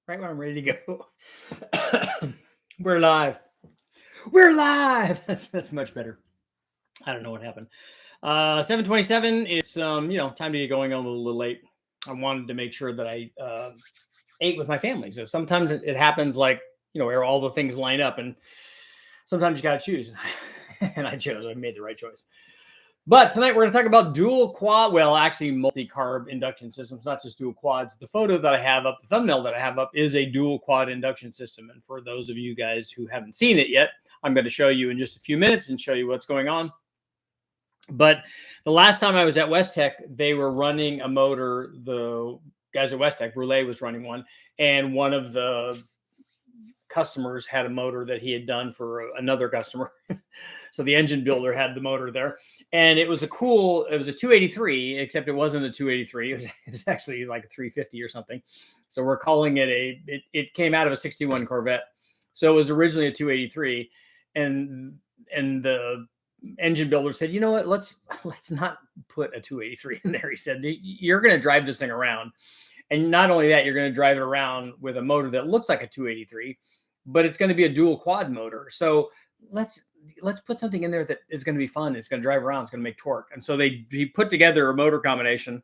right when I'm ready to go. We're live. We're live. That's much better. I don't know what happened. 7:27. It's time to get going. I'm a little late. I wanted to make sure that I ate with my family. So sometimes it happens like where all the things line up, and sometimes you got to choose. And I chose. I made the right choice. But tonight we're going to talk about dual quad, well, actually multi-carb induction systems, not just dual quads. The photo that I have up, the thumbnail that I have up is a dual quad induction system. And for those of you guys who haven't seen it yet, I'm going to show you in just a few minutes and show you what's going on. But the last time I was at West Tech, they were running a motor. The guys at West Tech, Brule was running one, and one of the customers had a motor that he had done for another customer. So the engine builder had the motor there, and it was a 283, except it wasn't a 283. It was actually like a 350 or something. So we're calling it it came out of a 61 Corvette. So it was originally a 283, and the engine builder said, you know what, let's not put a 283 in there. He said, you're going to drive this thing around. And not only that, you're going to drive it around with a motor that looks like a 283, but it's going to be a dual quad motor. So let's put something in there that is going to be fun. It's going to drive around. It's going to make torque. And so he put together a motor combination.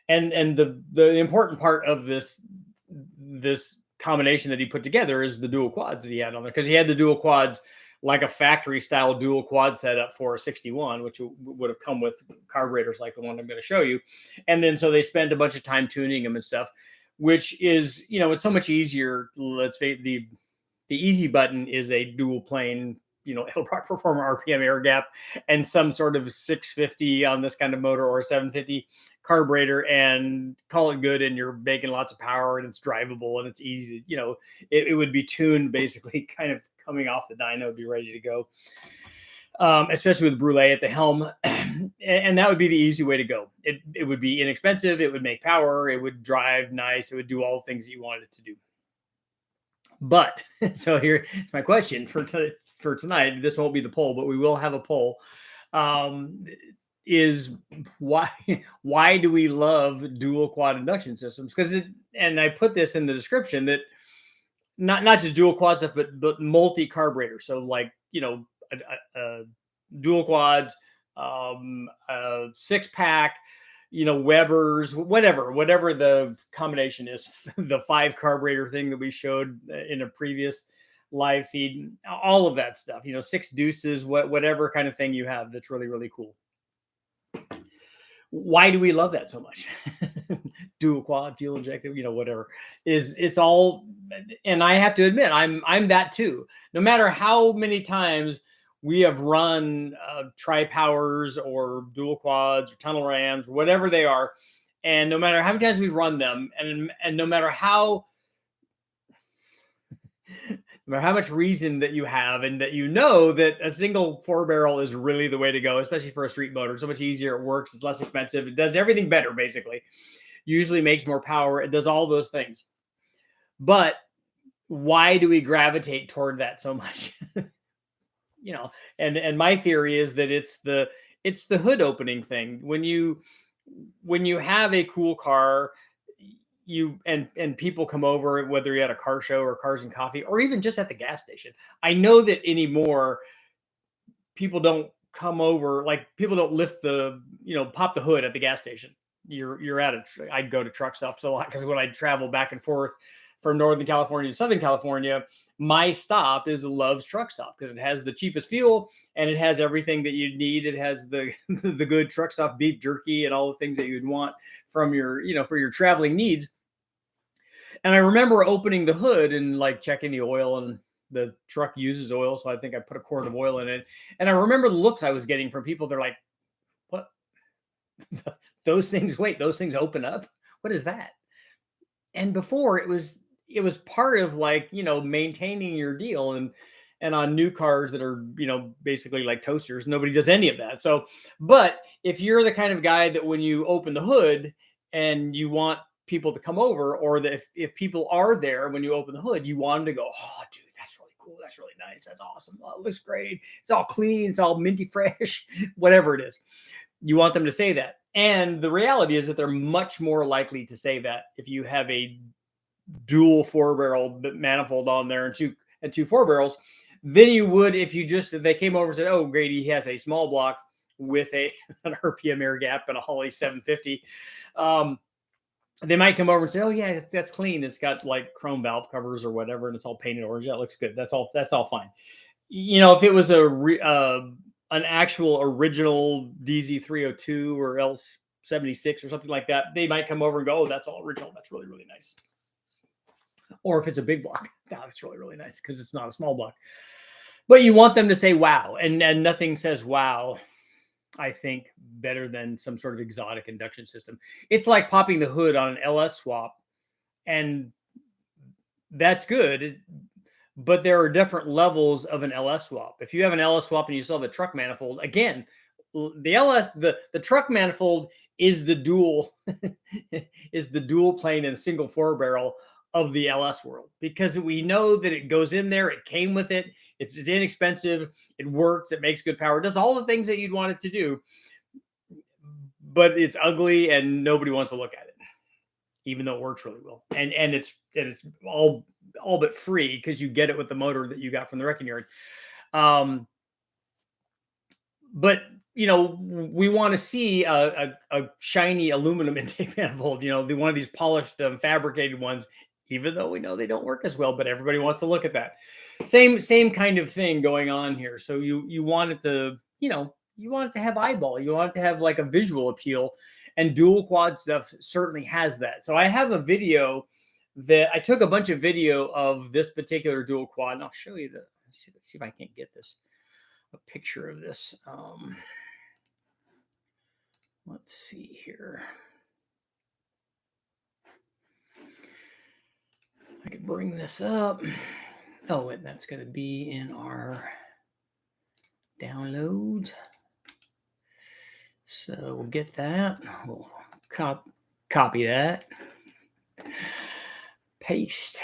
And the important part of this combination that he put together is the dual quads that he had on there, because he had the dual quads like a factory style dual quad setup for a 61, which would have come with carburetors like the one I'm going to show you. And then so they spent a bunch of time tuning them and stuff, which is, it's so much easier. Let's say the easy button is a dual plane, Edelbrock Performer RPM air gap and some sort of 650 on this kind of motor or a 750 carburetor, and call it good. And you're making lots of power, and it's drivable, and it's easy. It would be tuned basically kind of coming off the dyno, be ready to go, especially with Brule at the helm. And that would be the easy way to go. It would be inexpensive. It would make power. It would drive nice. It would do all the things that you wanted it to do. But so here's my question for tonight. This won't be the poll, but we will have a poll. Is why do we love dual quad induction systems? And I put this in the description that not just dual quad stuff, but multi carburetor. So like, dual quads, a 6-pack, Weber's, whatever the combination is, the 5 carburetor thing that we showed in a previous live feed, all of that stuff, 6 deuces, whatever kind of thing you have that's really, really cool. Why do we love that so much? Dual quad, fuel injected, whatever. It's all, and I have to admit, I'm that too. No matter how many times we have run tri-powers or dual quads or tunnel rams, whatever they are, and no matter how many times we've run them, and no matter how much reason that you have, and that that a single 4-barrel is really the way to go, especially for a street motor. It's so much easier. It works. It's less expensive. It does everything better, basically. Usually makes more power. It does all those things. But why do we gravitate toward that so much? And my theory is that it's the hood opening thing. When you have a cool car, and people come over, whether you're at a car show or Cars and Coffee, or even just at the gas station. I know that anymore, people don't come over, like people don't lift pop the hood at the gas station. You're at I'd go to truck stops a lot, because when I travel back and forth from Northern California to Southern California, my stop is Love's Truck Stop, because it has the cheapest fuel and it has everything that you need. It has the good truck stop beef jerky and all the things that you'd want from your, for your traveling needs. And I remember opening the hood and like checking the oil, and the truck uses oil. So I think I put a quart of oil in it. And I remember the looks I was getting from people. They're like, what? Those things open up? What is that? And before it was part of like, maintaining your deal. And on new cars that are, basically like toasters, nobody does any of that. So, but if you're the kind of guy that when you open the hood and you want people to come over, or that if people are there when you open the hood, you want them to go, oh, dude, that's really cool. That's really nice. That's awesome. Oh, it looks great. It's all clean. It's all minty fresh, whatever it is. You want them to say that. And the reality is that they're much more likely to say that if you have a dual 4-barrel manifold on there and two 4-barrels than you would if they came over and said, oh, great, he has a small block with an RPM air gap and a Holley 750. They might come over and say, oh yeah, that's clean. It's got like chrome valve covers or whatever, and it's all painted orange. That looks good. That's all fine. If it was an actual original DZ302 or L76 or something like that, they might come over and go, oh, that's all original. That's really, really nice. Or if it's a big block, that's really, really nice because it's not a small block. But you want them to say wow, and nothing says wow, I think, better than some sort of exotic induction system. It's like popping the hood on an LS swap, and that's good, but there are different levels of an LS swap. If you have an LS swap and you still have a truck manifold, again, the truck manifold is the dual plane and single 4-barrel of the LS world, because we know that it goes in there, it came with it, it's inexpensive, it works, it makes good power, it does all the things that you'd want it to do, but it's ugly and nobody wants to look at it, even though it works really well. And it's all but free because you get it with the motor that you got from the wrecking yard. But we want to see a shiny aluminum intake manifold, one of these polished fabricated ones, even though we know they don't work as well, but everybody wants to look at that. Same kind of thing going on here. So you want it to, you want it to have eyeball, you want it to have like a visual appeal, and dual quad stuff certainly has that. So I have a video that I took a bunch of video of this particular dual quad, and I'll show you let's see if I can't get a picture of this. Let's see here. I can bring this up. Oh, and that's going to be in our downloads. So we'll get that. We'll copy that. Paste.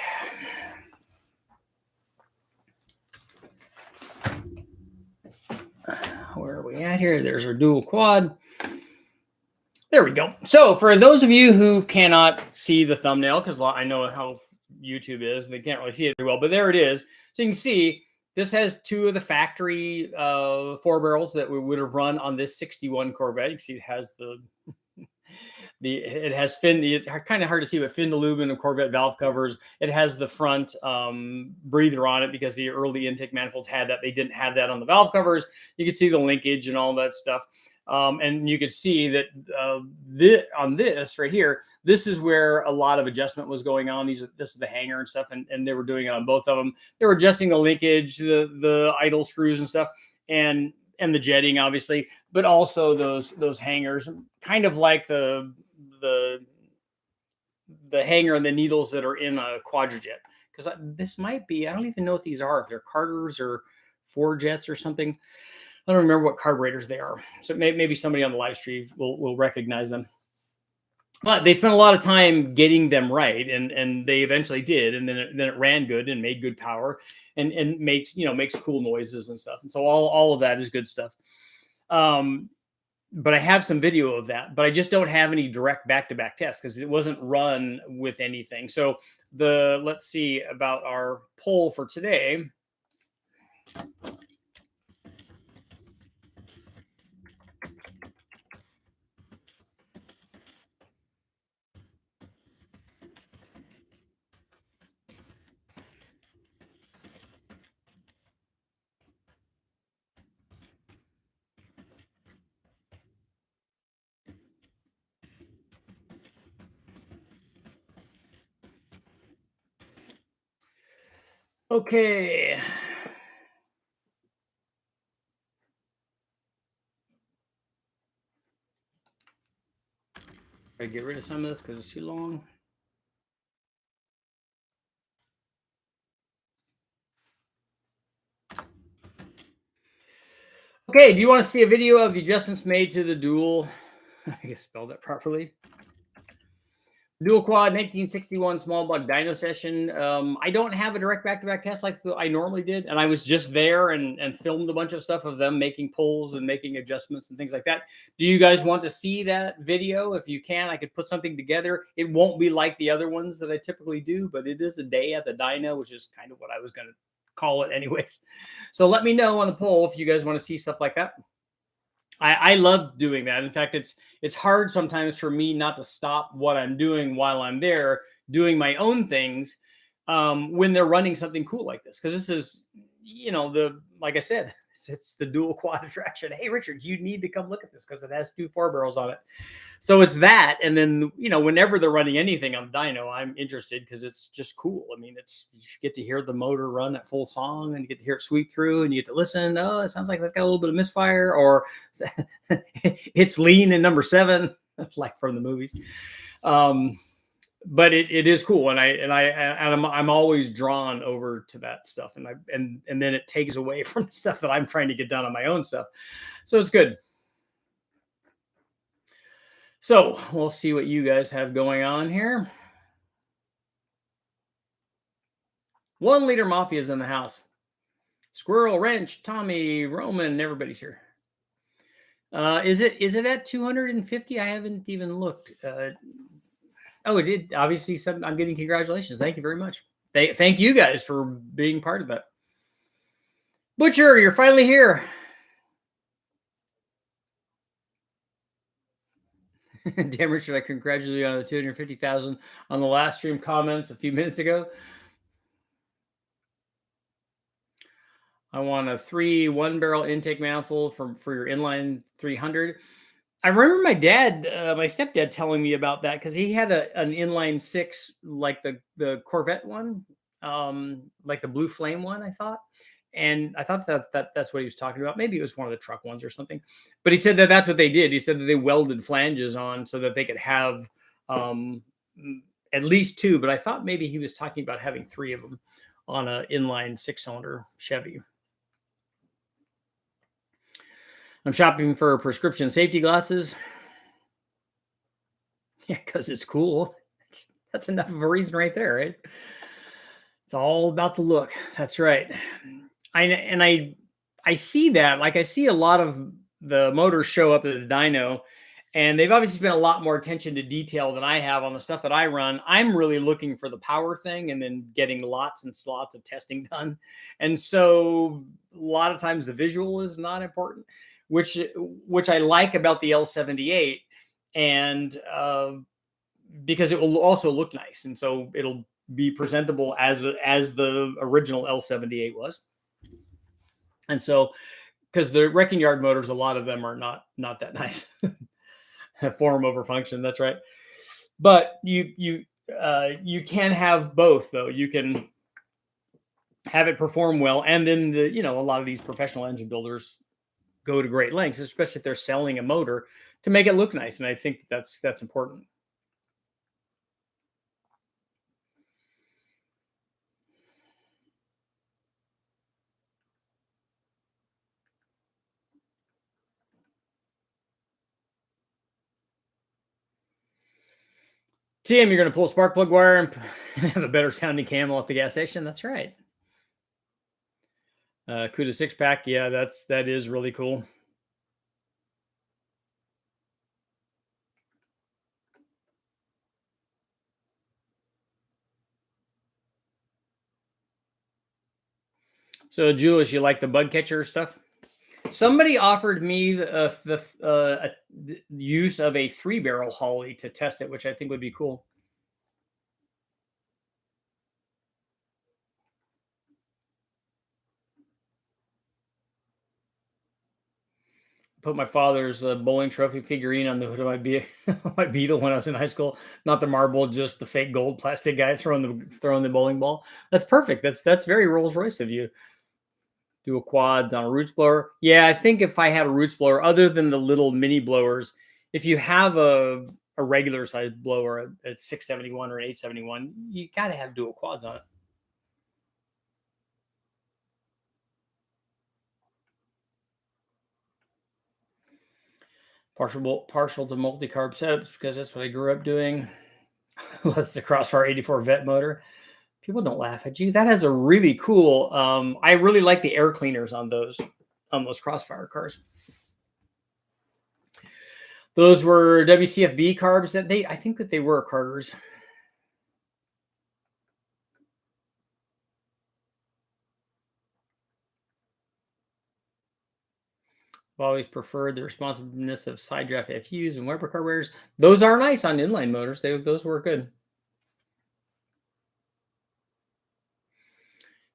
Where are we at here? There's our dual quad. There we go. So for those of you who cannot see the thumbnail, because I know how YouTube is, they can't really see it very well, but there it is. So you can see this has two of the factory 4-barrels that we would have run on this 61 Corvette. You can see it has it has fin. It's kind of hard to see, but fin aluminum Corvette valve covers. It has the front breather on it because the early intake manifolds had that. They didn't have that on the valve covers. You can see the linkage and all that stuff. And you could see that on this right here, this is where a lot of adjustment was going on. This is the hanger and stuff, and they were doing it on both of them. They were adjusting the linkage, the idle screws and stuff, and the jetting, obviously, but also those hangers, kind of like the hanger and the needles that are in a Quadrajet. Because this might be, I don't even know what these are, if they're Carters or 4Jets or something. I don't remember what carburetors they are. So maybe somebody on the live stream will recognize them. But they spent a lot of time getting them right, and they eventually did. And then it ran good and made good power and makes cool noises and stuff. And so all of that is good stuff. But I have some video of that, but I just don't have any direct back-to-back tests because it wasn't run with anything. So let's see about our poll for today. Okay. I get rid of some of this because it's too long. Okay, do you want to see a video of the adjustments made to the dual? I guess spelled that properly. Dual quad 1961 small block dyno session. I don't have a direct back-to-back test like I normally did, and I was just there and filmed a bunch of stuff of them making pulls and making adjustments and things like that. Do you guys want to see that video? If you can, I could put something together. It won't be like the other ones that I typically do, but it is a day at the dyno, which is kind of what I was going to call it anyways. So let me know on the poll if you guys want to see stuff like that. I love doing that. In fact, it's hard sometimes for me not to stop what I'm doing while I'm there doing my own things when they're running something cool like this. Because this is, like I said, it's the dual quad attraction. Hey, Richard, you need to come look at this because it has 2 4-barrels on it. So it's that. And then, whenever they're running anything on Dyno, I'm interested because it's just cool. I mean, you get to hear the motor run at full song and you get to hear it sweep through and you get to listen. Oh, it sounds like that's got a little bit of misfire, or it's lean in number 7, like from the movies. But it is cool. And I'm always drawn over to that stuff. And then it takes away from the stuff that I'm trying to get done on my own stuff. So it's good. So we'll see what you guys have going on here. 1 Liter Mafia is in the house. Squirrel, Wrench, Tommy, Roman, everybody's here. Is it at 250? I haven't even looked. Oh, it did. Obviously, I'm getting congratulations. Thank you very much. Thank you guys for being part of that. Butcher, you're finally here. Damn, Richard, I congratulate you on the 250,000 on the last stream comments a few minutes ago. I want a 3 1-barrel intake manifold for your inline 300. I remember my stepdad telling me about that because he had an inline 6 like the Corvette one, like the Blue Flame one, I thought. And I thought that's what he was talking about. Maybe it was one of the truck ones or something. But he said that's what they did. He said that they welded flanges on so that they could have at least 2. But I thought maybe he was talking about having 3 of them on an inline 6-cylinder Chevy. I'm shopping for prescription safety glasses. Yeah, because it's cool. That's enough of a reason right there, right? It's all about the look. That's right. I see that. Like, I see a lot of the motors show up at the dyno, and they've obviously spent a lot more attention to detail than I have on the stuff that I run. I'm really looking for the power thing and then getting lots and slots of testing done. And so a lot of times the visual is not important, which I like about the L78, and because it will also look nice, and so it'll be presentable as the original L78 was. And so, because the wrecking yard motors, a lot of them are not that nice. Form over function, that's right. But you can have both, though. You can have it perform well, and then a lot of these professional engine builders go to great lengths, especially if they're selling a motor, to make it look nice. And I think that's important. Tim, you're going to pull a spark plug wire and have a better sounding camel at the gas station. That's right. CUDA 6-pack. Yeah, that is really cool. So, Julius, you like the bug catcher stuff? Somebody offered me the use of a 3-barrel Holly to test it, which I think would be cool. Put my father's bowling trophy figurine on the hood of my Beetle when I was in high school. Not the marble, just the fake gold plastic guy throwing the bowling ball. That's perfect. That's very Rolls Royce of you. Do a quads on a roots blower. Yeah, I think if I had a roots blower, other than the little mini blowers, if you have a regular size blower at 671 or 871, you got to have dual quads on it. Partial to multi-carb setups because that's what I grew up doing. Plus the Crossfire 84 Vet motor. People don't laugh at you. That has a really cool. I really like the air cleaners on those Crossfire cars. Those were WCFB carbs that I think that they were Carters. I've always preferred the responsiveness of side draft FUs and Weber carburetors. Those are nice on inline motors. Those work good.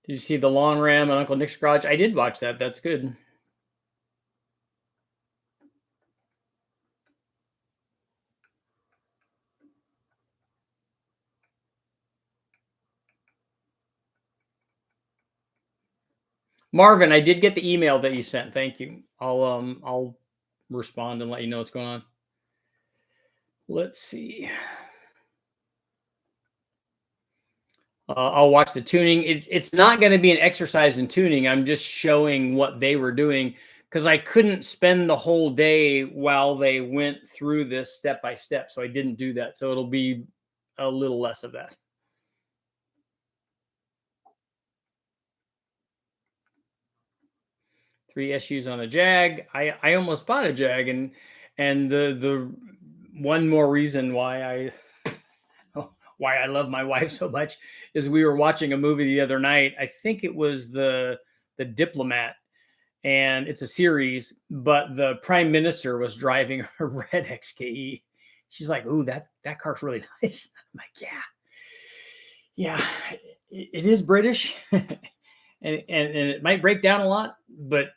Did you see the long ram on Uncle Nick's garage? I did watch that. That's good. Marvin, I did get the email that you sent. Thank you. I'll respond and let you know what's going on. Let's see. I'll watch the tuning. It's not going to be an exercise in tuning. I'm just showing what they were doing because I couldn't spend the whole day while they went through this step by step. So I didn't do that. So it'll be a little less of that. 3 SUs on a Jag. I almost bought a Jag, and the one more reason why I love my wife so much is we were watching a movie the other night. I think it was the Diplomat, and it's a series, but the Prime Minister was driving a red XKE. She's like, "Ooh, that car's really nice." I'm like, yeah, it is British, and it might break down a lot, but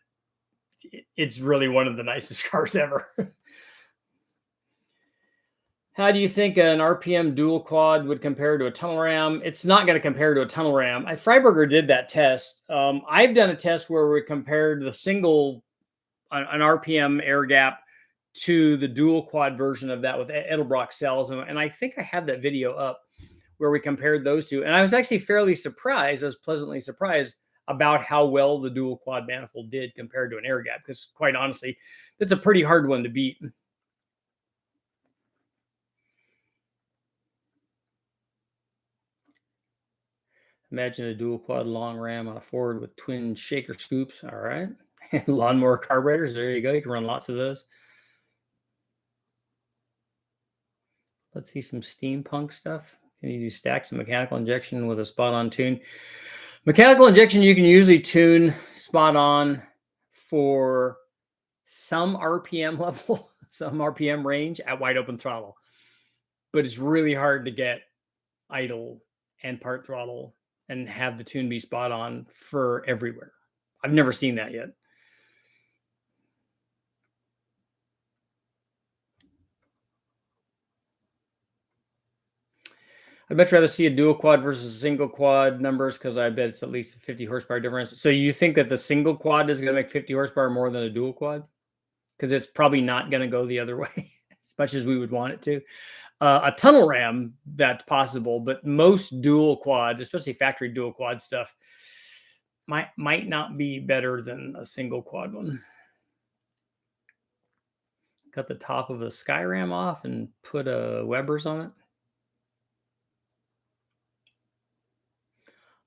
it's really one of the nicest cars ever. How do you think an RPM dual quad would compare to a tunnel ram? It's not going to compare to a tunnel ram. Freiberger did that test. I've done a test where we compared the single, an RPM air gap to the dual quad version of that with Edelbrock cells. And I think I have that video up where we compared those two. And I was actually fairly surprised. I was pleasantly surprised about how well the dual quad manifold did compared to an air gap. Because quite honestly, that's a pretty hard one to beat. Imagine a dual quad long ram on a Ford with twin shaker scoops. All right. Lawnmower carburetors. There you go. You can run lots of those. Let's see some steampunk stuff. Can you do stacks of mechanical injection with a spot on tune? Mechanical injection, you can usually tune spot on for some RPM level, some RPM range at wide open throttle. But it's really hard to get idle and part throttle and have the tune be spot on for everywhere. I've never seen that yet. I'd much rather see a dual quad versus a single quad numbers because I bet it's at least a 50 horsepower difference. So you think that the single quad is going to make 50 horsepower more than a dual quad? Because it's probably not going to go the other way as much as we would want it to. A tunnel ram, that's possible, but most dual quads, especially factory dual quad stuff, might not be better than a single quad one. Cut the top of a Skyram off and put a Weber's on it.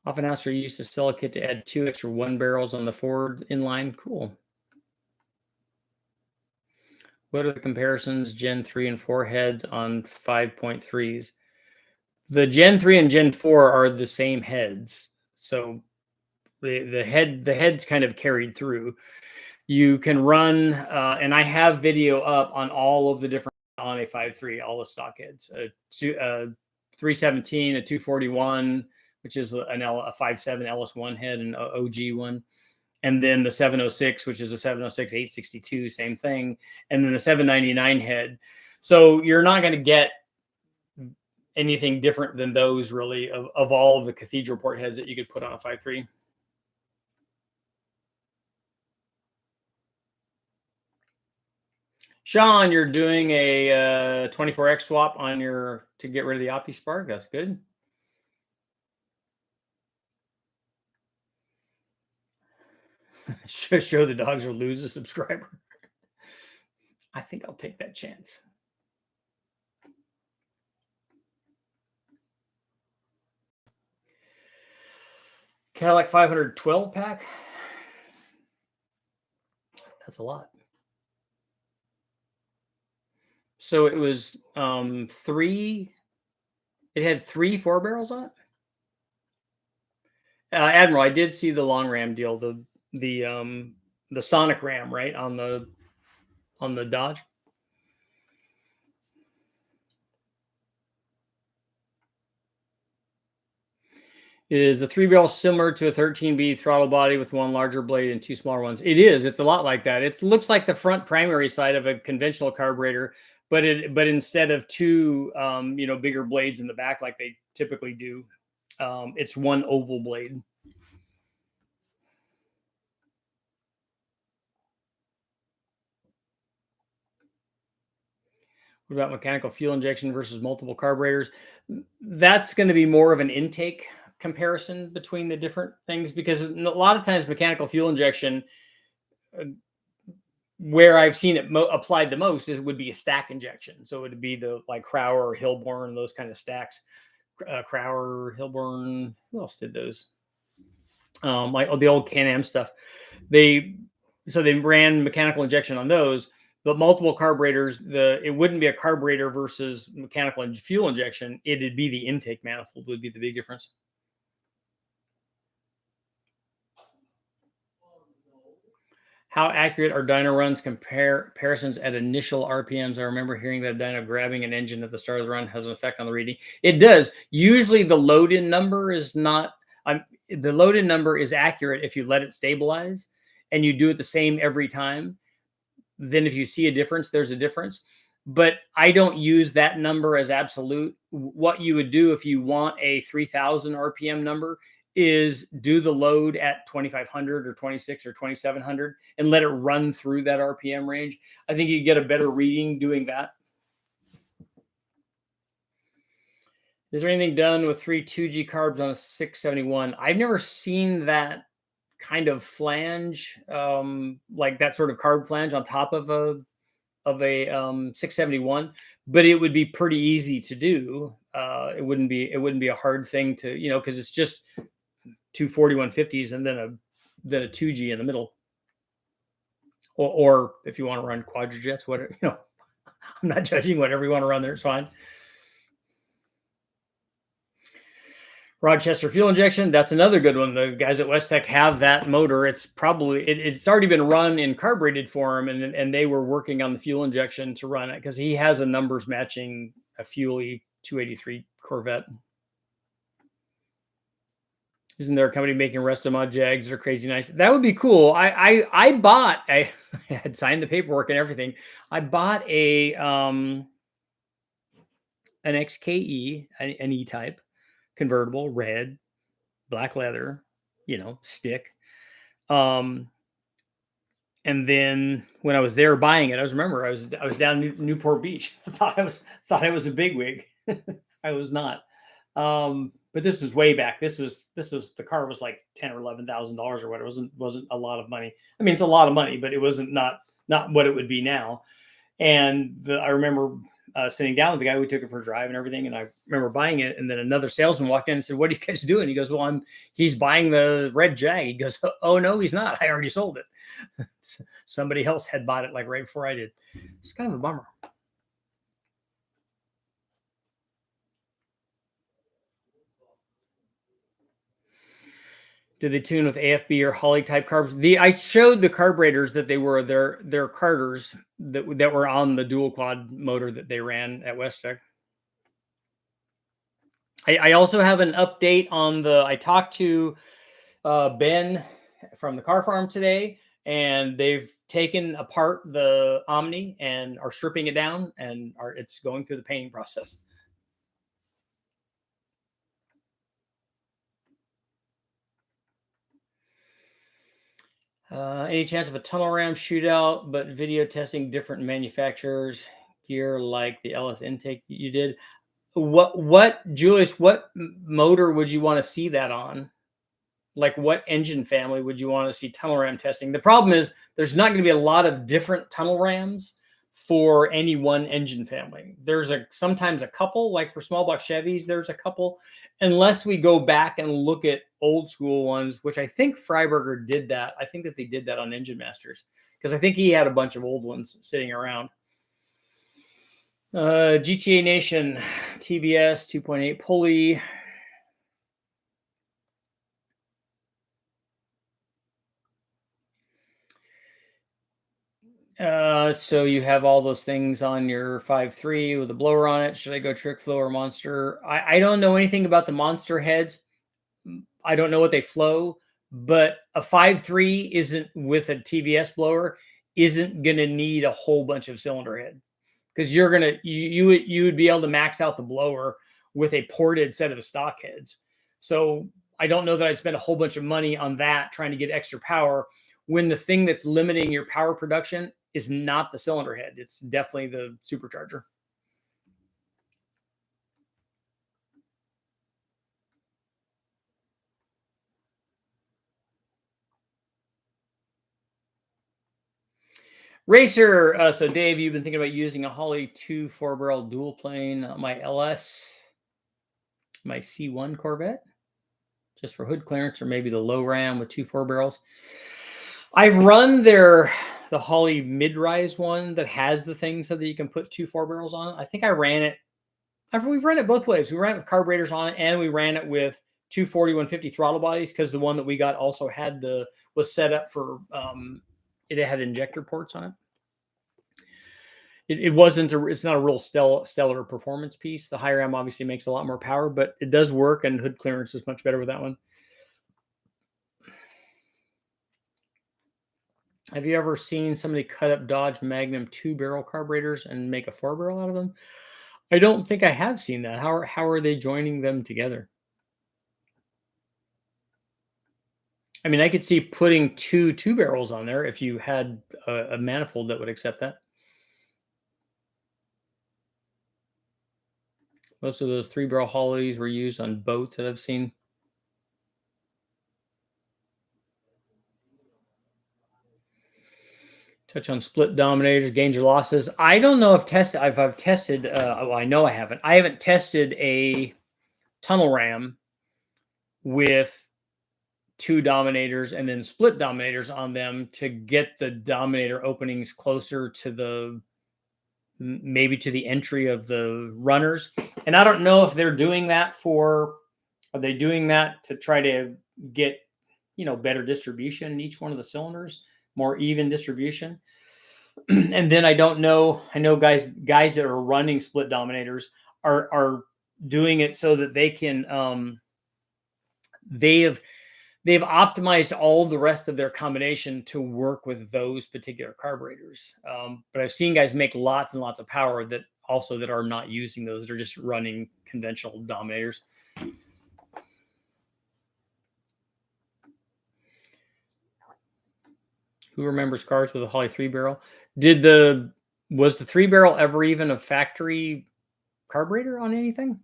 Often asked, are you used to sell a kit to add 2 extra 1 barrels on the Ford inline? Cool. What are the comparisons, Gen 3 and 4 heads on 5.3s? The Gen 3 and Gen 4 are the same heads. So the heads kind of carried through. You can run, and I have video up on all of the different on a 5.3, all the stock heads. A 317, a 241, which is a 5.7 LS1 head and OG one. And then the 706, which is a 706 862, same thing. And then the 799 head. So you're not going to get anything different than those, really, of all of the cathedral port heads that you could put on a 5.3. Sean, you're doing a 24X swap on to get rid of the OptiSpark. That's good. Show the dogs or lose a subscriber. I think I'll take that chance. Cadillac 512 pack. That's a lot. So it was three. It had 3 4-barrels on it. Admiral, I did see the long ram deal, the Sonic Ram, right, on the Dodge. It is a 3-barrel similar to a 13B throttle body with 1 larger blade and 2 smaller ones. It is. It's a lot like that. It looks like the front primary side of a conventional carburetor, but instead of 2 bigger blades in the back like they typically do, it's 1 oval blade. What about mechanical fuel injection versus multiple carburetors? That's going to be more of an intake comparison between the different things, because a lot of times mechanical fuel injection, where I've seen it applied the most, would be a stack injection. So it would be the like Crowder or Hilborn, those kind of stacks. Crowder, Hilborn, who else did those? Like the old Can-Am stuff. They ran mechanical injection on those. But multiple carburetors, it wouldn't be a carburetor versus mechanical fuel injection. It'd be the intake manifold would be the big difference. How accurate are dyno runs comparisons at initial RPMs? I remember hearing that a dyno grabbing an engine at the start of the run has an effect on the reading. It does. Usually the load-in number is not. The load-in number is accurate if you let it stabilize and you do it the same every time. Then if you see a difference, there's a difference. But I don't use that number as absolute. What you would do if you want a 3,000 RPM number is do the load at 2,500 or 26 or 2,700 and let it run through that RPM range. I think you get a better reading doing that. Is there anything done with 3 2G carbs on a 671? I've never seen that kind of flange, like that sort of carb flange on top of a 671, but it would be pretty easy to do. It wouldn't be a hard thing to, because it's just 2 4150s and then a 2G in the middle. Or if you want to run quadrajets, whatever, I'm not judging, whatever you want to run there, it's fine. Rochester fuel injection, that's another good one. The guys at West Tech have that motor. It's already been run in carbureted form, and they were working on the fuel injection to run it because he has a numbers matching a Fuelie 283 Corvette. Isn't there a company making Restomod Jags? They're crazy nice. That would be cool. I had signed the paperwork and everything. I bought an XKE, an E-Type. Convertible, red, black leather, stick. And then when I was there buying it, I was down in Newport Beach. I thought I was a bigwig. I was not. But this was way back. This was the car was like $10,000 or $11,000 or what. It wasn't a lot of money. I mean, it's a lot of money, but it wasn't not what it would be now. And I remember sitting down with the guy. We took it for a drive and everything. And I remember buying it. And then another salesman walked in and said, "What are you guys doing?" He goes, "Well, he's buying the red Jag." He goes, "Oh, no, he's not. I already sold it." Somebody else had bought it like right before I did. It's kind of a bummer. Did they tune with AFB or Holley type carbs? I showed the carburetors that they were their Carters that were on the dual quad motor that they ran at West Tech. I also have an update on I talked to Ben from the Car Farm today, and they've taken apart the Omni and are stripping it down, and it's going through the painting process. Any chance of a tunnel ram shootout, but video testing different manufacturers gear like the LS intake you did? Julius, what motor would you want to see that on? Like what engine family would you want to see tunnel ram testing? The problem is there's not going to be a lot of different tunnel rams for any one engine family. There's sometimes a couple, like for small block Chevys, there's a couple, unless we go back and look at old school ones, which I think Freiberger did that. I think that they did that on Engine Masters, because I think he had a bunch of old ones sitting around. GTA Nation, TBS 2.8 pulley. So you have all those things on your 5.3 with a blower on it. Should I go trick flow or monster? I don't know anything about the monster heads. I don't know what they flow, but a 5.3 isn't with a TVS blower isn't going to need a whole bunch of cylinder head, because you would be able to max out the blower with a ported set of the stock heads. So I don't know that I'd spend a whole bunch of money on that trying to get extra power when the thing that's limiting your power production is not the cylinder head. It's definitely the supercharger. Racer. So Dave, you've been thinking about using a Holley 2 4-barrel dual plane, my LS, my C1 Corvette, just for hood clearance, or maybe the low ram with 2 4-barrels. I've run the Holley mid-rise one that has the thing so that you can put 2 4-barrels on it. I think I ran it. We've run it both ways. We ran it with carburetors on it, and we ran it with 240 150 throttle bodies, because the one that we got also was set up for it had injector ports on it. It's not a real stellar performance piece. The higher M obviously makes a lot more power, but it does work, and hood clearance is much better with that one. Have you ever seen somebody cut up Dodge Magnum 2-barrel carburetors and make a 4-barrel out of them? I don't think I have seen that. How are they joining them together? I mean, I could see putting two barrels on there if you had a manifold that would accept that. Most of those 3-barrel Holleys were used on boats that I've seen. Touch on split dominators, gains or losses. I don't know if I've tested. Well, I know I haven't. I haven't tested a tunnel ram with 2 dominators and then split dominators on them to get the dominator openings closer to maybe to the entry of the runners. And I don't know if they're doing that are they doing that to try to get, better distribution in each one of the cylinders, more even distribution. And then I don't know. I know guys that are running split dominators are doing it so that they can they've optimized all the rest of their combination to work with those particular carburetors. But I've seen guys make lots and lots of power that are not using those. They're just running conventional dominators. Who remembers cars with a Holley 3-barrel? Was the 3-barrel ever even a factory carburetor on anything?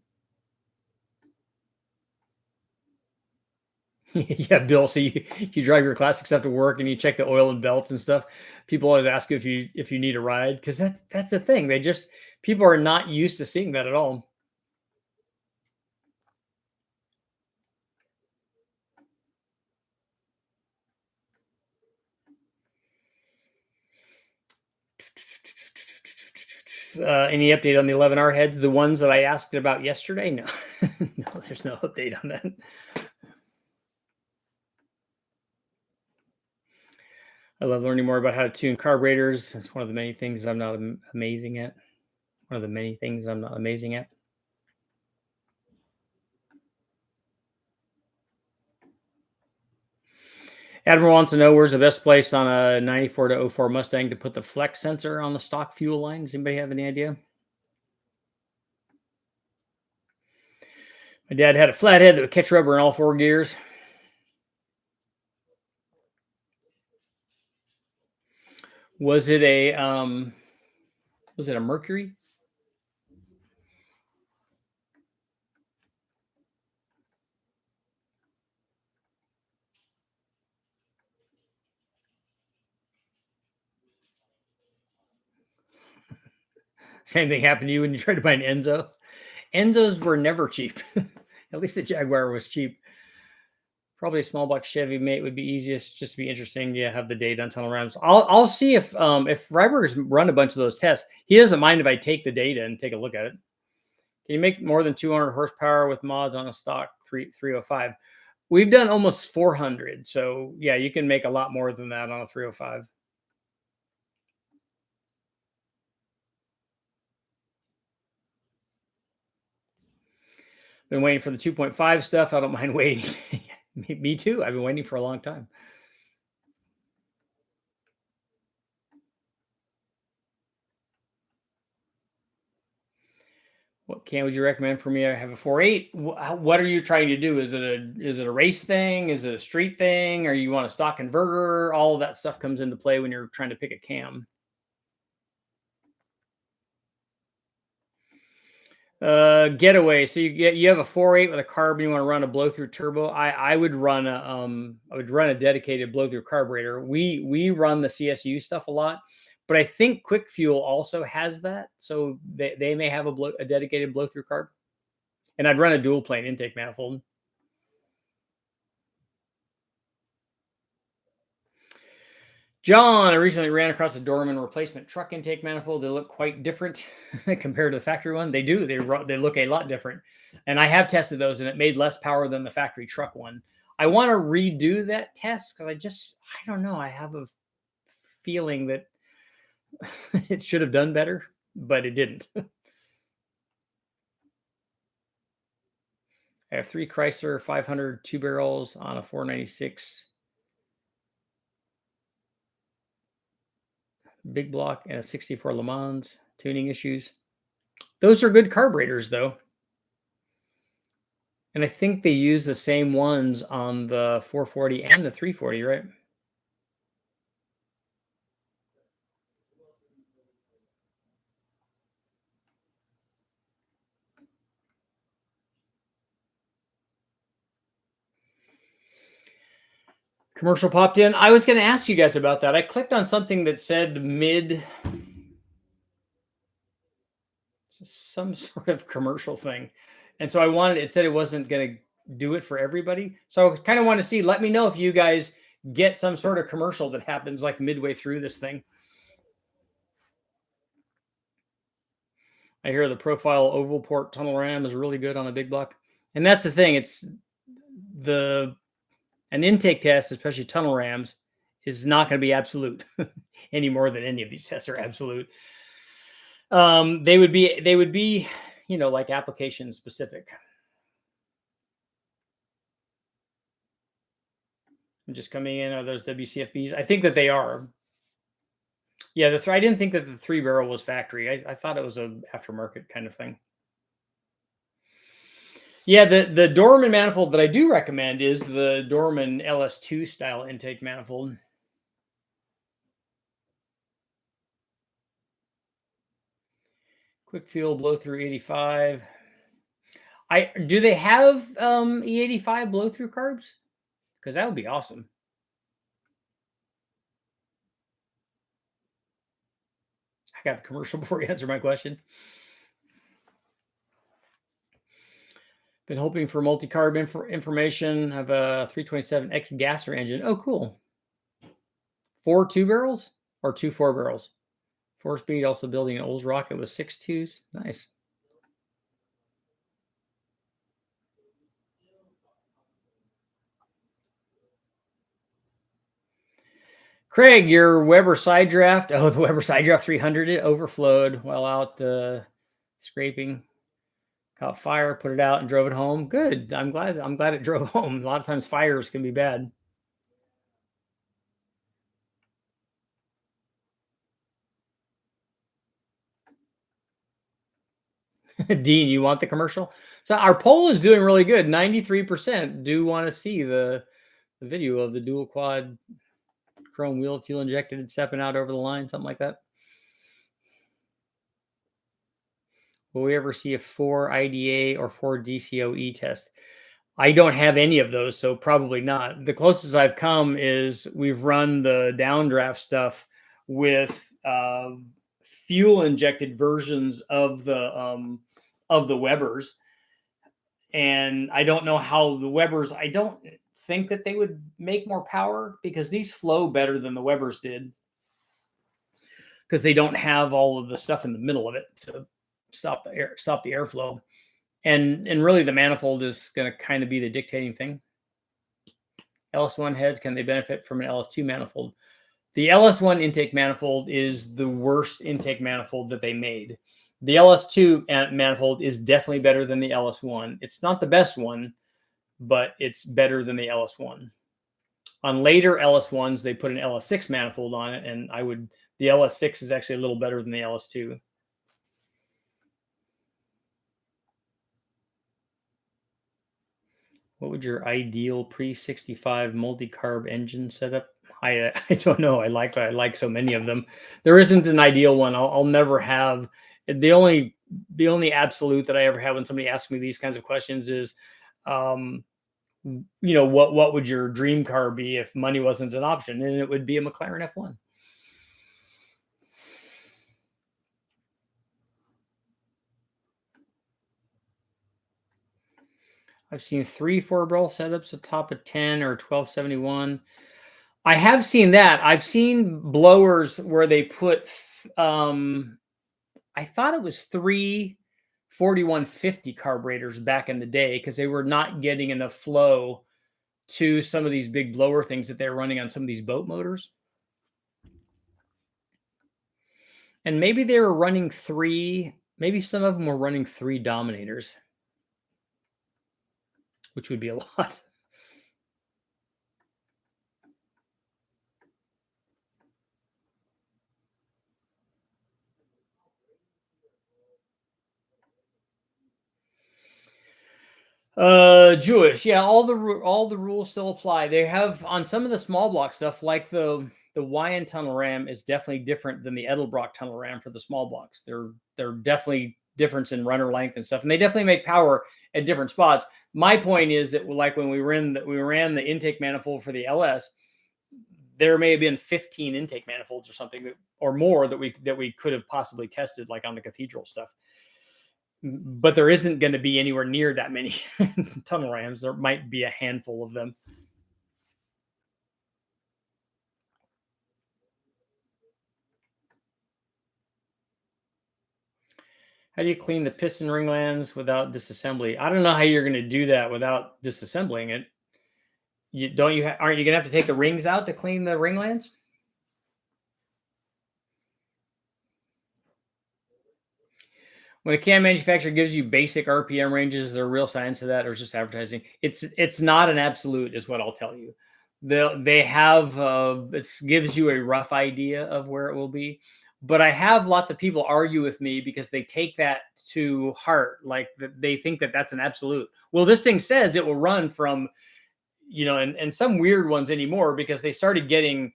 Yeah, Bill. So you drive your classic stuff to work and you check the oil and belts and stuff. People always ask you if you need a ride, because that's the thing. People are not used to seeing that at all. Any update on the 11R heads? The ones that I asked about yesterday? No, no, there's no update on that. I love learning more about how to tune carburetors. It's one of the many things I'm not amazing at. One of the many things I'm not amazing at. Admiral wants to know, where's the best place on a 94 to 04 Mustang to put the flex sensor on the stock fuel line? Does anybody have any idea? My dad had a flathead that would catch rubber in all 4 gears. Was it a Mercury? Same thing happened to you when you tried to buy an Enzo. Enzos were never cheap. At least the Jaguar was cheap. Probably a small block Chevy mate would be easiest. Just to be interesting. Yeah, have the data on tunnel rams. I'll see if Freiberg's run a bunch of those tests. He doesn't mind if I take the data and take a look at it. Can you make more than 200 horsepower with mods on a stock 305? We've done almost 400. So yeah, you can make a lot more than that on a 305. Been waiting for the 2.5 stuff. I don't mind waiting. Me too. I've been waiting for a long time. What can would you recommend for me? I have a 4.8. What are you trying to do? Is it a race thing? Is it a street thing? Or you want a stock converter? All of that stuff comes into play when you're trying to pick a cam. Getaway. So you have a 4.8 with a carb and you want to run a blow through turbo. I would run a dedicated blow through carburetor. We run the CSU stuff a lot, but I think Quick Fuel also has that. So they may have a dedicated blow through carb. And I'd run a dual plane intake manifold. John, I recently ran across a Dorman replacement truck intake manifold. They look quite different compared to the factory one. They do. They look a lot different. And I have tested those, and it made less power than the factory truck one. I want to redo that test because I don't know. I have a feeling that it should have done better, but it didn't. I have 3 Chrysler 500 2 barrels on a 496 big block and a 64 Le Mans. Tuning issues. Those are good carburetors, though. And I think they use the same ones on the 440 and the 340, right? Commercial popped in. I was going to ask you guys about that. I clicked on something that said mid, some sort of commercial thing. And so it said it wasn't going to do it for everybody. So I kind of want to see, let me know if you guys get some sort of commercial that happens like midway through this thing. I hear the profile oval port tunnel ram is really good on a big block. And that's the thing. It's an intake test, especially tunnel rams, is not going to be absolute any more than any of these tests are absolute. They would be, like application specific. I'm just coming in. Are those WCFBs? I think that they are. Yeah, I didn't think that the 3 barrel was factory. I thought it was a aftermarket kind of thing. Yeah, the Dorman manifold that I do recommend is the Dorman LS2 style intake manifold. Quick fuel blow through 85. Do they have E85 blow through carbs? Because that would be awesome. I got the commercial before you answer my question. Been hoping for multi-carb information. Have a 327X gasser engine. Oh, cool. 4 2 barrels or 2 4 barrels? 4-speed, also building an Olds rocket with 6 2s. Nice. Craig, your Weber side draft. Oh, the Weber side draft 300, it overflowed while out scraping. Caught fire, put it out, and drove it home. Good. I'm glad it drove home. A lot of times fires can be bad. Dean, you want the commercial? So our poll is doing really good. 93% do want to see the video of the dual quad chrome wheel fuel injected and stepping out over the line, something like that. Will we ever see a 4 IDA or 4 DCOE test? I don't have any of those, so probably not. The closest I've come is we've run the downdraft stuff with fuel injected versions of the Webers. And I don't know how the Webers, I don't think that they would make more power, because these flow better than the Webers did, because they don't have all of the stuff in the middle of it to stop the airflow. And really the manifold is going to kind of be the dictating thing. LS1 heads, can they benefit from an LS2 manifold? The LS1 intake manifold is the worst intake manifold that they made. The LS2 manifold is definitely better than the LS1. It's not the best one, but it's better than the LS1. On later LS1s, they put an LS6 manifold on it, and the LS6 is actually a little better than the LS2. What would your ideal pre-65 multi-carb engine setup? I don't know. I like so many of them. There isn't an ideal one. I'll never have the only absolute that I ever have when somebody asks me these kinds of questions is, what would your dream car be if money wasn't an option? And it would be a McLaren F1. I've seen 3 4-barrel setups atop a 10 or 1271. I have seen that. I've seen blowers where they put, I thought it was 3 4150 carburetors back in the day, because they were not getting enough flow to some of these big blower things that they're running on some of these boat motors. And maybe they were running maybe some of them were running 3 Dominators, which would be a lot. Jewish, yeah. All the rules still apply. They have on some of the small block stuff, like the Wyand tunnel ram is definitely different than the Edelbrock tunnel ram for the small blocks. They're definitely difference in runner length and stuff, and they definitely make power at different spots. My point is that, like, when we ran the intake manifold for the LS, there may have been 15 intake manifolds or something or more that we could have possibly tested, like on the Cathedral stuff. But there isn't going to be anywhere near that many tunnel rams. There might be a handful of them. How do you clean the piston ringlands without disassembly? I don't know how you're going to do that without disassembling it. Aren't you going to have to take the rings out to clean the ringlands? When a cam manufacturer gives you basic RPM ranges, is there real science to that, or just advertising? It's not an absolute, is what I'll tell you. They have it gives you a rough idea of where it will be. But I have lots of people argue with me because they take that to heart, like they think that that's an absolute. Well, this thing says it will run from, and some weird ones anymore, because they started getting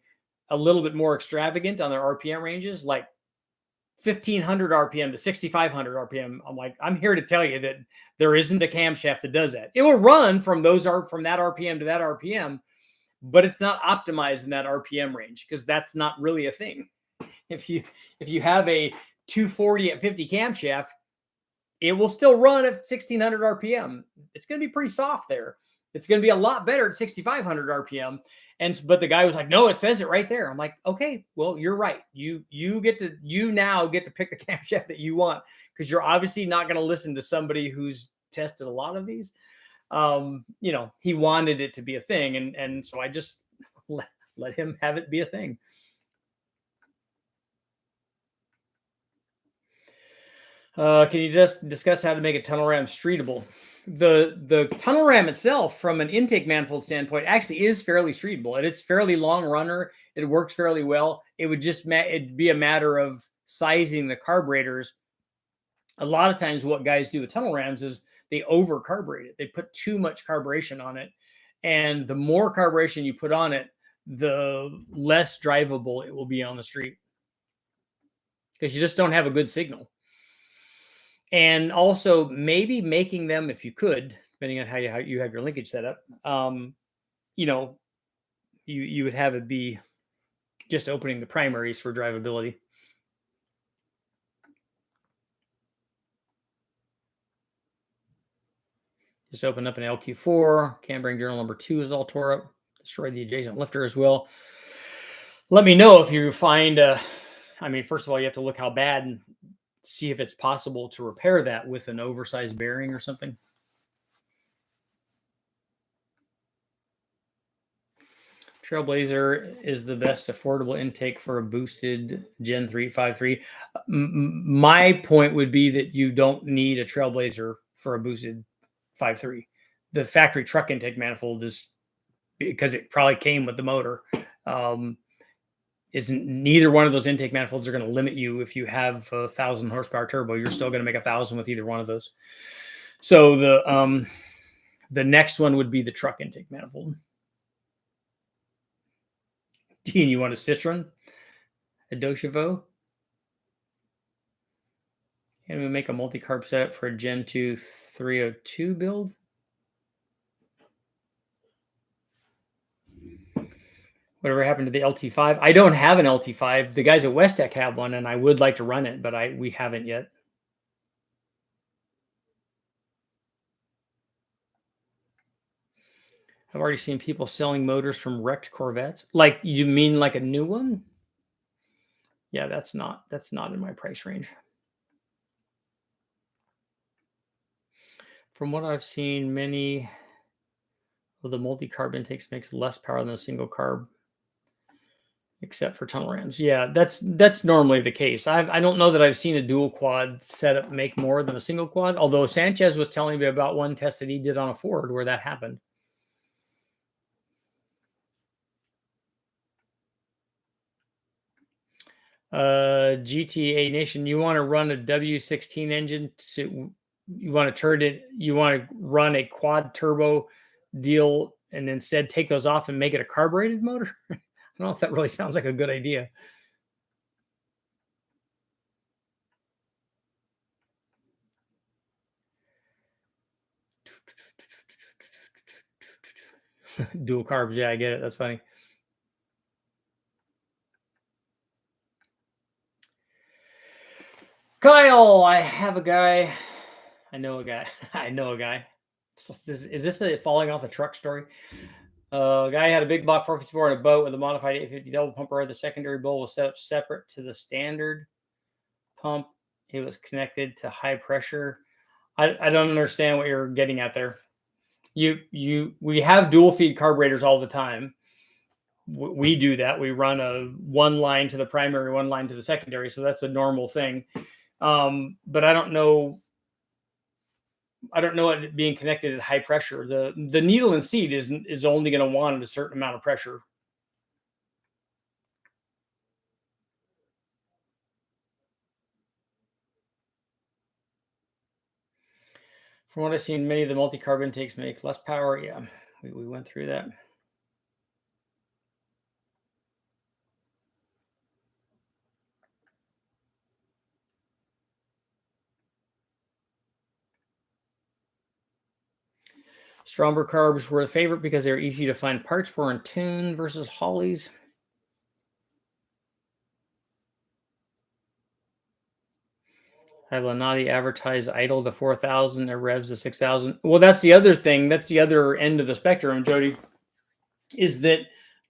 a little bit more extravagant on their RPM ranges, like 1500 RPM to 6500 RPM. I'm like, I'm here to tell you that there isn't a camshaft that does that. It will run from that RPM to that RPM, but it's not optimized in that RPM range, because that's not really a thing. If you have a 240 at 50 camshaft, it will still run at 1600 RPM. It's going to be pretty soft there. It's going to be a lot better at 6500 RPM. But the guy was like, no, it says it right there. I'm like, okay, well, you're right. You now get to pick the camshaft that you want, because you're obviously not going to listen to somebody who's tested a lot of these. He wanted it to be a thing, and so I just let him have it be a thing. Can you just discuss how to make a tunnel ram streetable? The tunnel ram itself, from an intake manifold standpoint, actually is fairly streetable, and it's fairly long runner. It works fairly well. It would just it'd be a matter of sizing the carburetors. A lot of times what guys do with tunnel rams is they over carburate it. They put too much carburation on it, and the more carburation you put on it, the less drivable it will be on the street, because you just don't have a good signal. And also maybe making them, if you could, depending on how you have your linkage set up, you would have it be just opening the primaries for drivability. Just opened up an LQ4. Cam bearing journal number 2 is all tore up. Destroyed the adjacent lifter as well. Let me know if you find, I mean, first of all, you have to look how bad and see if it's possible to repair that with an oversized bearing or something. Trailblazer is the best affordable intake for a boosted Gen 3 5.3. My point would be that you don't need a Trailblazer for a boosted 5.3. The factory truck intake manifold is, because it probably came with the motor, is neither one of those intake manifolds are going to limit you. If you have a 1,000 horsepower turbo, you're still going to make 1,000 with either one of those. So the next one would be the truck intake manifold. Dean, you want a Citroen? A Dochevo? And we make a multi-carb setup for a Gen 2 302 build? Whatever happened to the LT5? I don't have an LT5. The guys at Westech have one, and I would like to run it, but we haven't yet. I've already seen people selling motors from wrecked Corvettes. Like, you mean like a new one? Yeah, that's not in my price range. From what I've seen, many of the multi-carb intakes makes less power than a single carb, except for tunnel rams. Yeah, that's normally the case. I don't know that I've seen a dual quad setup make more than a single quad, although Sanchez was telling me about one test that he did on a Ford where that happened. GTA Nation, you want to run a W16 engine you want to turn it, you want to run a quad turbo deal and instead take those off and make it a carbureted motor? I don't know if that really sounds like a good idea. Dual carbs, yeah, I get it. That's funny. Kyle, I have a guy. I know a guy. I know a guy. Is this a falling off the truck story? A guy had a big block 454 in a boat with a modified 850 double pumper. The secondary bowl was set up separate to the standard pump. It was connected to high pressure. I don't understand what you're getting at there. We have dual feed carburetors all the time. We do that. We run one line to the primary, one line to the secondary. So that's a normal thing. But I don't know it being connected at high pressure. The needle and seat is only going to want a certain amount of pressure. From what I've seen, many of the multi-carb intakes make less power. Yeah, we went through that. Stromberg carbs were a favorite because they were easy to find parts for and tune versus Hollies. Have Lanati advertise idle to 4,000 and revs to 6,000. Well, that's the other thing. That's the other end of the spectrum, Jody, is that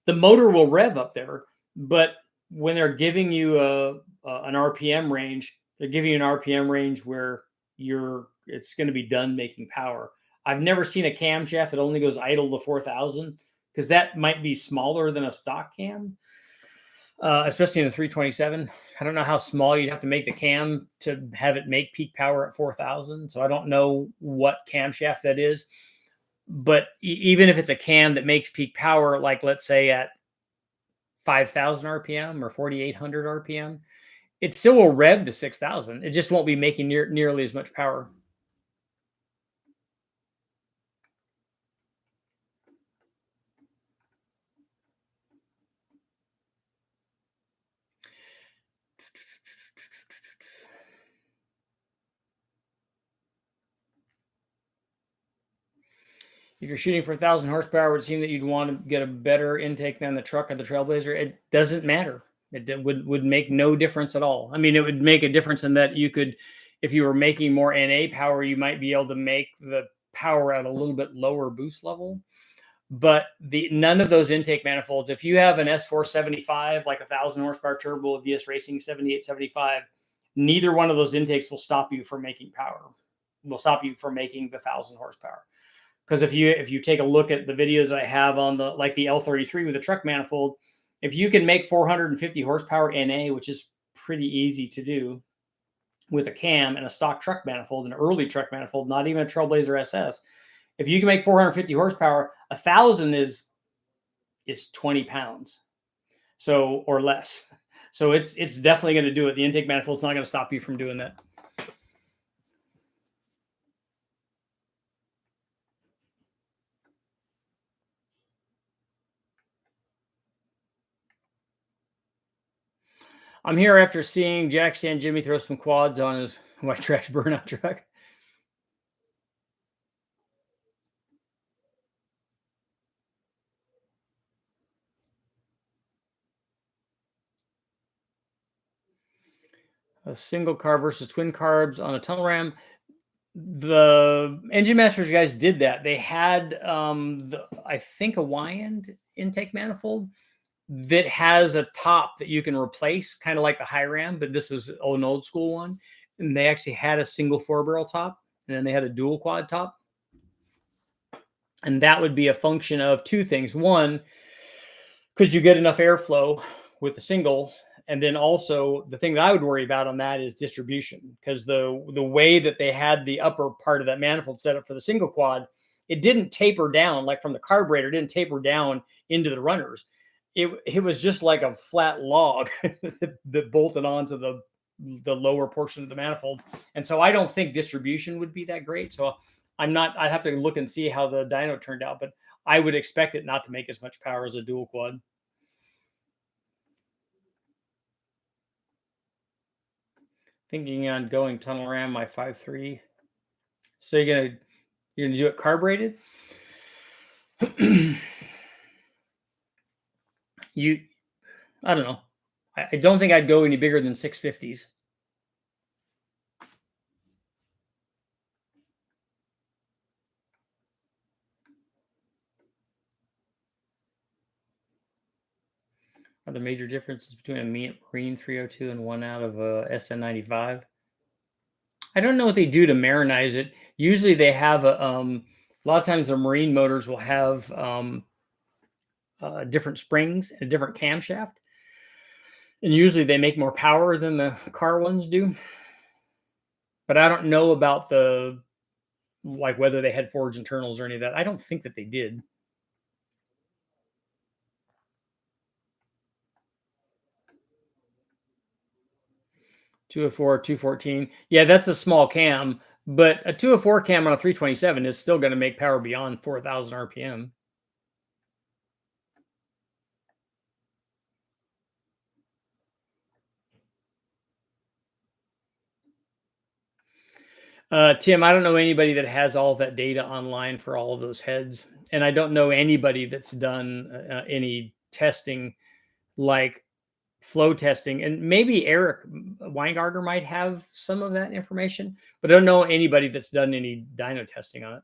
the motor will rev up there, but when they're giving you an RPM range, they're giving you an RPM range where it's going to be done making power. I've never seen a camshaft that only goes idle to 4,000 because that might be smaller than a stock cam, especially in a 327. I don't know how small you'd have to make the cam to have it make peak power at 4,000. So I don't know what camshaft that is. But even if it's a cam that makes peak power, like let's say at 5,000 RPM or 4,800 RPM, it still will rev to 6,000. It just won't be making nearly as much power. If you're shooting for 1,000 horsepower, it would seem that you'd want to get a better intake than the truck or the Trailblazer. It doesn't matter. It would make no difference at all. I mean, it would make a difference in that you could, if you were making more NA power, you might be able to make the power at a little bit lower boost level. But none of those intake manifolds, if you have an S475, like 1,000 horsepower turbo, VS Racing 7875, neither one of those intakes will stop you from making power. Will stop you from making the 1,000 horsepower. Because if you take a look at the videos I have on the L33 with the truck manifold, if you can make 450 horsepower NA, which is pretty easy to do with a cam and a stock truck manifold, an early truck manifold, not even a Trailblazer SS, if you can make 450 horsepower, 1,000 is 20 pounds, so or less. So it's definitely going to do it. The intake manifold's not going to stop you from doing that. I'm here after seeing Jack Stand Jimmy throw some quads on his white trash burnout truck. A single carb versus twin carbs on a tunnel ram. The Engine Masters guys did that. They had, I think, a Y-end intake manifold that has a top that you can replace, kind of like the high ram, but this was an old school one. And they actually had a single 4-barrel top, and then they had a dual quad top. And that would be a function of two things. One, could you get enough airflow with the single? And then also the thing that I would worry about on that is distribution, because the way that they had the upper part of that manifold set up for the single quad, it didn't taper down like from the carburetor. It didn't taper down into the runners. It was just like a flat log that bolted onto the lower portion of the manifold. And so I don't think distribution would be that great. So I'd have to look and see how the dyno turned out, but I would expect it not to make as much power as a dual quad. Thinking on going tunnel ram my 5.3. So you're gonna do it carbureted? I don't know. I don't think I'd go any bigger than 650s. Are the major differences between a Marine 302 and one out of a SN95? I don't know what they do to marinize it. Usually they have a lot of times the Marine motors will have different springs and a different camshaft. And usually they make more power than the car ones do. But I don't know about whether they had forged internals or any of that. I don't think that they did. .204, 214. Yeah, that's a small cam, but a 204 cam on a 327 is still going to make power beyond 4,000 RPM. Tim, I don't know anybody that has all of that data online for all of those heads. And I don't know anybody that's done any testing like flow testing. And maybe Eric Weingartner might have some of that information, but I don't know anybody that's done any dyno testing on it.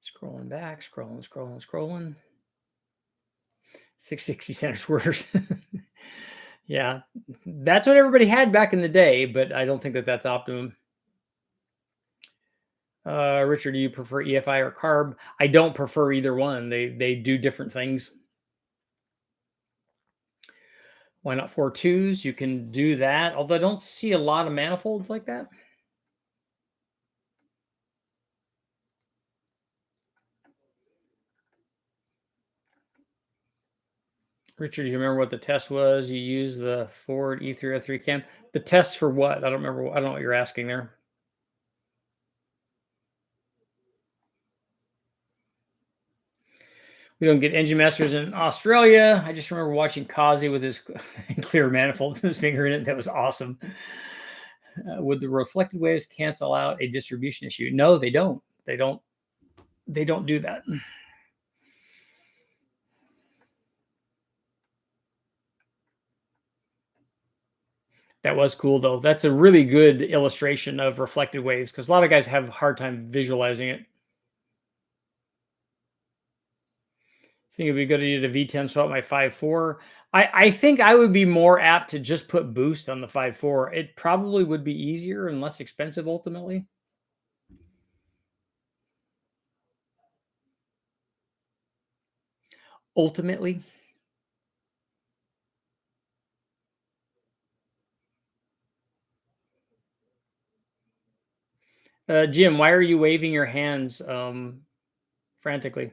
Scrolling back, scrolling. 660 center squares. Yeah, that's what everybody had back in the day, but I don't think that that's optimum. Richard, do you prefer EFI or carb? I don't prefer either one. They do different things. Why not 4.2s? You can do that, although I don't see a lot of manifolds like that. Richard, do you remember what the test was? You used the Ford E303 cam. The test for what? I don't remember. I don't know what you're asking there. We don't get engine masters in Australia. I just remember watching Kazi with his clear manifold and his finger in it. That was awesome. Would the reflected waves cancel out a distribution issue? No, they don't. They don't do that. That was cool though. That's a really good illustration of reflected waves because a lot of guys have a hard time visualizing it. Think it'd be a good idea to V10 swap my 5.4. I think I would be more apt to just put boost on the 5.4. It probably would be easier and less expensive ultimately. Jim, why are you waving your hands frantically?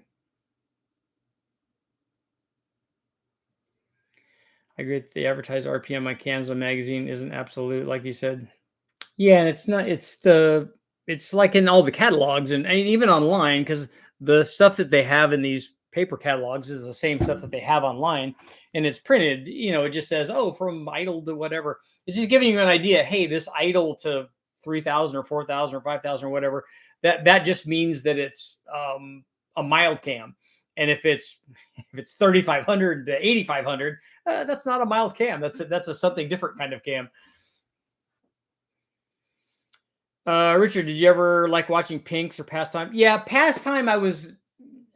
I agree that the advertised RPM on Camshaft magazine isn't absolute, like you said. Yeah, and it's not. It's like in all the catalogs and even online because the stuff that they have in these paper catalogs is the same stuff that they have online, and it's printed. It just says, "Oh, from idle to whatever." It's just giving you an idea. Hey, this idle to 3,000 or 4,000 or 5,000 or whatever. That just means that it's a mild cam. And if it's 3,500 to 8,500, that's not a mild cam. That's a something different kind of cam. Richard, did you ever like watching Pinks or Pastime? Yeah, Pastime. I was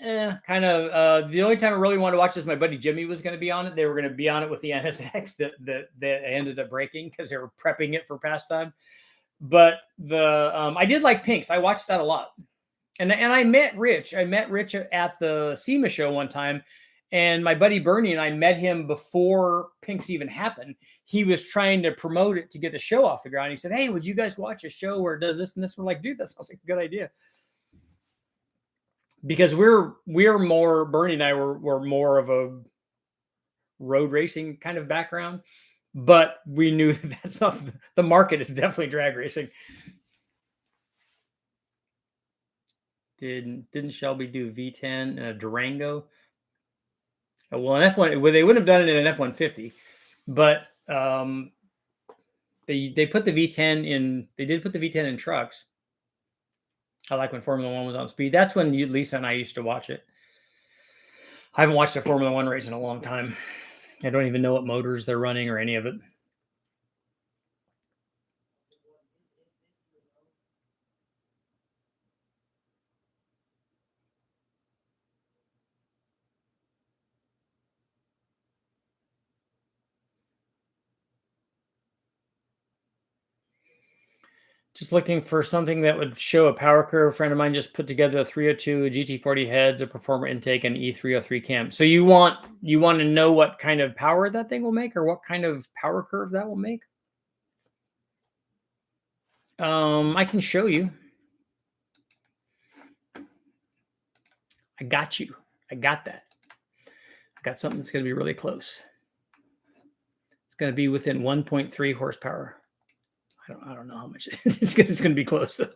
kind of the only time I really wanted to watch this. My buddy Jimmy was going to be on it. They were going to be on it with the NSX that ended up breaking because they were prepping it for Pastime. But I did like Pinks. I watched that a lot. And I met Rich. I met Rich at the SEMA show one time. And my buddy Bernie and I met him before Pinks even happened. He was trying to promote it to get the show off the ground. He said, "Hey, would you guys watch a show where it does this and this?" We're like, "Dude, that sounds like a good idea." Because we're more, Bernie and I were more of a road racing kind of background. But we knew that that's not, the market is definitely drag racing. Didn't Shelby do V10 and a Durango? Well, an F1, well, they wouldn't have done it in an F-150, but they put the V10 in. They did put the V10 in trucks. I like when Formula One was on speed. That's when Lisa and I used to watch it. I haven't watched a Formula One race in a long time. I don't even know what motors they're running or any of it. Just looking for something that would show a power curve. A friend of mine just put together a 302, a GT40 heads, a performer intake, and E303 cam. So you want to know what kind of power that thing will make, or what kind of power curve that will make? I can show you. I got you. I got that. I got something that's going to be really close. It's going to be within 1.3 horsepower. I don't know how much it is. It's going to be close though.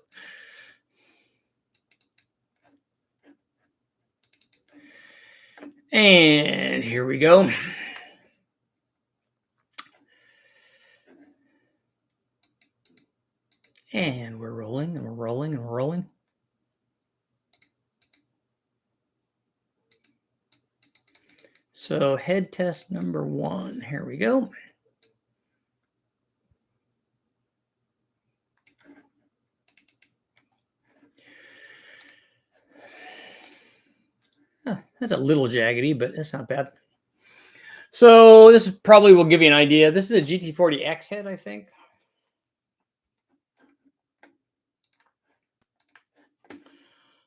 And here we go. And we're rolling and we're rolling and we're rolling. So head test number 1. Here we go. That's a little jaggedy, but it's not bad. So this probably will give you an idea. This is a GT40X head, I think.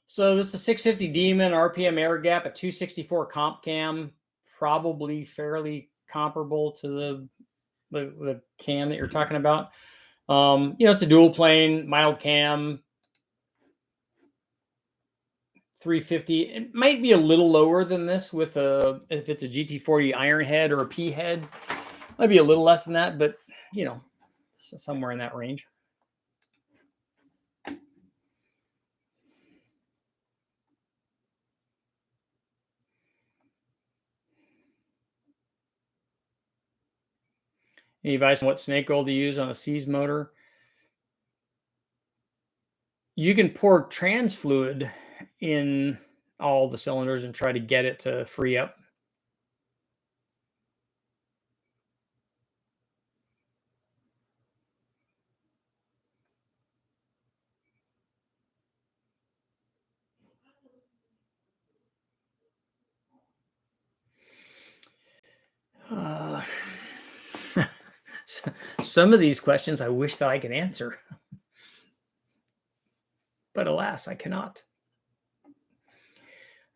So this is a 650 Demon RPM air gap, a 264 comp cam, probably fairly comparable to the cam that you're talking about. It's a dual plane, mild cam, 350. It might be a little lower than this if it's a GT40 iron head or a P head. Might be a little less than that, but somewhere in that range. Any advice on what snake oil to use on a C's motor? You can pour trans fluid in all the cylinders and try to get it to free up. Some of these questions I wish that I could answer, but alas, I cannot.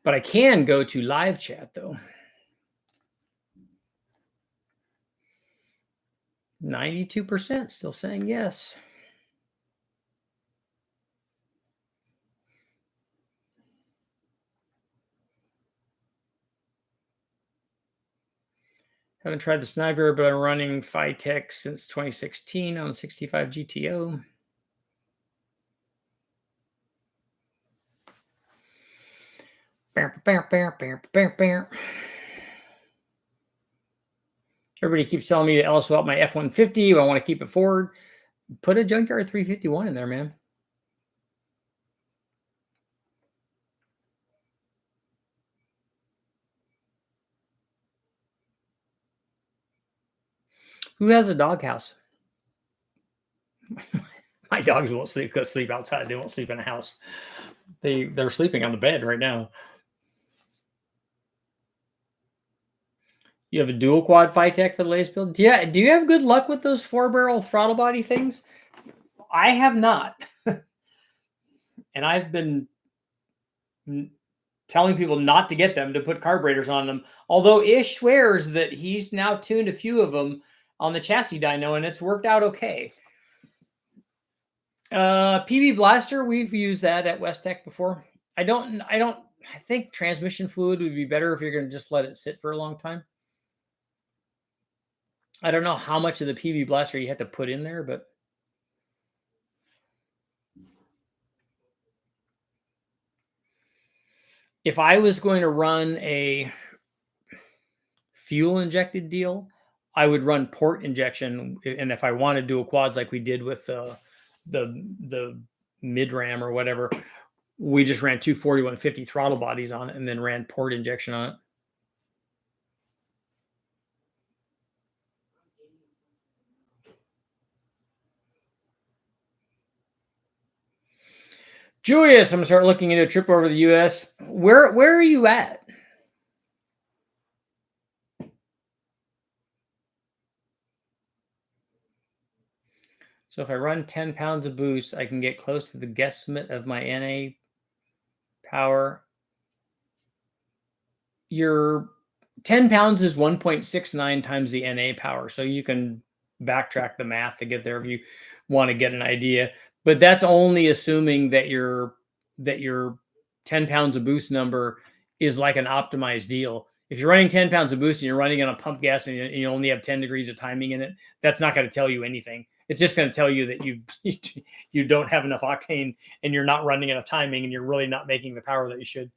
But I can go to live chat though. 92% still saying yes. Haven't tried the sniper, but I'm running Phytech since 2016 on 65 GTO. Everybody keeps telling me to L swap my F-150. I want to keep it forward. Put a Junkyard 351 in there, man. Who has a doghouse? My dogs won't sleep outside. They won't sleep in a house. They're sleeping on the bed right now. You have a dual quad Phytech for the latest build? Yeah. Do you have good luck with those 4-barrel throttle body things? I have not. And I've been telling people not to get them, to put carburetors on them. Although Ish swears that he's now tuned a few of them on the chassis dyno, and it's worked out okay. PB Blaster, we've used that at West Tech before. I think transmission fluid would be better if you're going to just let it sit for a long time. I don't know how much of the PB Blaster you have to put in there, but if I was going to run a fuel injected deal, I would run port injection. And if I want to do a quads like we did with the mid ram or whatever, we just ran 240-150 throttle bodies on it and then ran port injection on it. Julius, I'm gonna start looking into a trip over the US. Where are you at? So if I run 10 pounds of boost, I can get close to the guesstimate of my NA power. Your 10 pounds is 1.69 times the NA power. So you can backtrack the math to get there if you want to get an idea. But that's only assuming that your 10 pounds of boost number is like an optimized deal. If you're running 10 pounds of boost and you're running on a pump gas and you only have 10 degrees of timing in it, that's not going to tell you anything. It's just going to tell you that you don't have enough octane and you're not running enough timing and you're really not making the power that you should.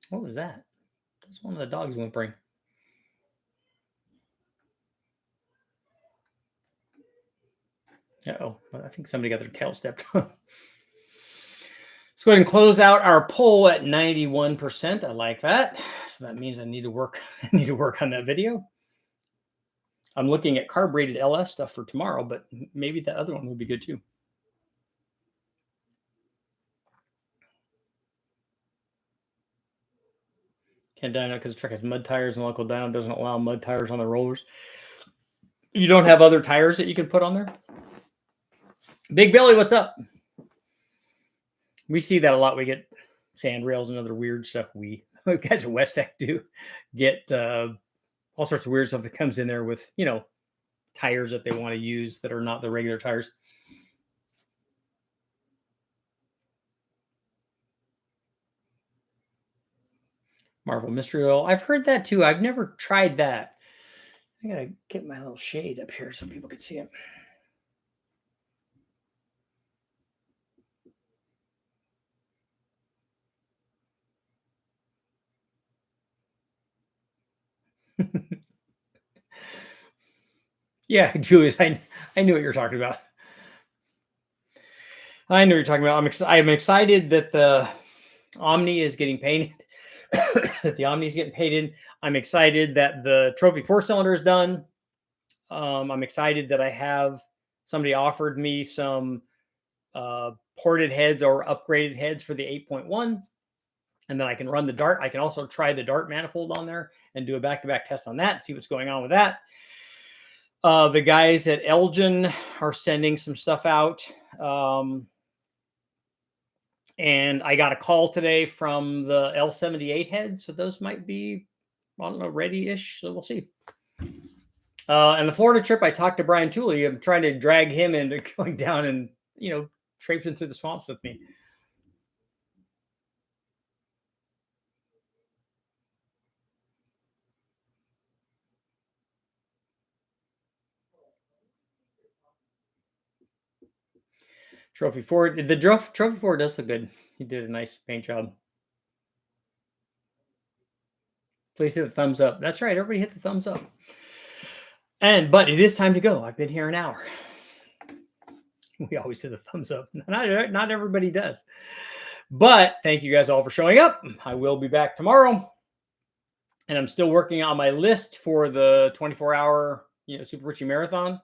What was that? That's one of the dogs whimpering. Uh-oh, I think somebody got their tail stepped on. Let's go ahead and close out our poll at 91%. I like that. So that means I need to work on that video. I'm looking at carbureted LS stuff for tomorrow, but maybe the other one would be good too. Can't Dyno because the truck has mud tires and local Dyno doesn't allow mud tires on the rollers. You don't have other tires that you can put on there? Big Billy, what's up? We see that a lot. We get sand rails and other weird stuff. We guys at West Tech do get all sorts of weird stuff that comes in there with, tires that they want to use that are not the regular tires. Marvel Mystery Oil. I've heard that too. I've never tried that. I gotta get my little shade up here so people can see it. Yeah, Julius, I knew what you're talking about. I know what you're talking about. I'm excited that the Omni is getting painted. That the Omni is getting painted. I'm excited that the Trophy 4-cylinder is done. I'm excited that I have somebody offered me some ported heads or upgraded heads for the 8.1. And then I can run the dart. I can also try the dart manifold on there and do a back-to-back test on that and see what's going on with that. The guys at Elgin are sending some stuff out. And I got a call today from the L78 head. So those might be, I don't know, ready-ish. So we'll see. And the Florida trip, I talked to Brian Tooley. I'm trying to drag him into going down and, traipsing through the swamps with me. Trophy 4. The Trophy 4 does look good. He did a nice paint job. Please hit the thumbs up. That's right. Everybody hit the thumbs up. But it is time to go. I've been here an hour. We always hit the thumbs up. Not everybody does. But thank you guys all for showing up. I will be back tomorrow. And I'm still working on my list for the 24-hour, Super Richie Marathon.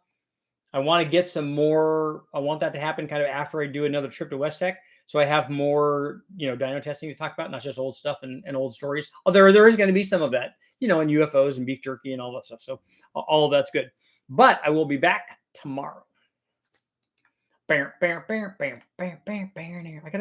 I want to get some more. I want that to happen kind of after I do another trip to West Tech. So I have more, dyno testing to talk about, not just old stuff and old stories. Oh, there is going to be some of that, and UFOs and beef jerky and all that stuff. So all of that's good. But I will be back tomorrow. I got